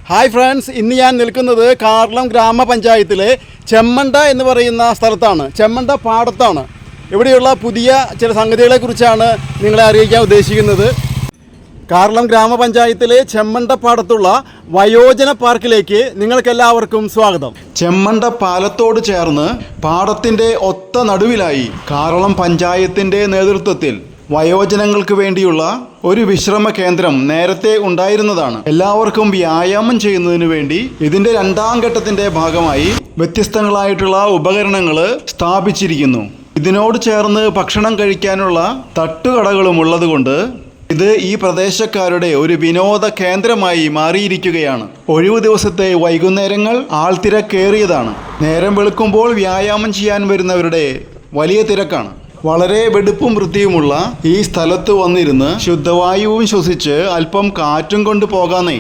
Hi friends, ഇന്ന് ഞാൻ നിൽക്കുന്നത് കാർളം ഗ്രാമപഞ്ചായത്തിലെ ചെമ്മണ്ട എന്ന് പറയുന്ന സ്ഥലത്താണ്. ചെമ്മണ്ട പാടത്താണ്. ഇവിടെയുള്ള പുതിയ ചില സംഗതികളെക്കുറിച്ചാണ് നിങ്ങളെ അറിയിക്കാൻ ഉദ്ദേശിക്കുന്നത്. കാർളം ഗ്രാമപഞ്ചായത്തിലെ ചെമ്മണ്ട പാടത്തുള്ള വയോജന പാർക്കിലേക്ക് നിങ്ങൾക്കെല്ലാവർക്കും സ്വാഗതം. ചെമ്മണ്ട പാലത്തോട് ചേർന്ന് പാടത്തിൻ്റെ ഒത്ത നടുവിലായി കാർളം പഞ്ചായത്തിൻ്റെ നേതൃത്വത്തിൽ വയോജനങ്ങൾക്ക് വേണ്ടിയുള്ള ഒരു വിശ്രമ കേന്ദ്രം നേരത്തെ ഉണ്ടായിരുന്നതാണ്. എല്ലാവർക്കും വ്യായാമം ചെയ്യുന്നതിന് വേണ്ടി ഇതിൻ്റെ രണ്ടാം ഘട്ടത്തിൻ്റെ ഭാഗമായി വ്യത്യസ്തങ്ങളായിട്ടുള്ള ഉപകരണങ്ങൾ സ്ഥാപിച്ചിരിക്കുന്നു. ഇതിനോട് ചേർന്ന് ഭക്ഷണം കഴിക്കാനുള്ള തട്ടുകടകളും ഉള്ളതുകൊണ്ട് ഇത് ഈ പ്രദേശക്കാരുടെ ഒരു വിനോദ കേന്ദ്രമായി മാറിയിരിക്കുകയാണ്. ഒഴിവു ദിവസത്തെ വൈകുന്നേരങ്ങൾ ആൾത്തിരക്കേറിയതാണ്. നേരം വെളുക്കുമ്പോൾ വ്യായാമം ചെയ്യാൻ വരുന്നവരുടെ വലിയ തിരക്കാണ്. വളരെ വെടുപ്പും വൃത്തിയുമുള്ള ഈ സ്ഥലത്ത് വന്നിരുന്ന് ശുദ്ധവായുവും ശ്വസിച്ച് അല്പം കാറ്റും കൊണ്ട് പോകാന്നേ.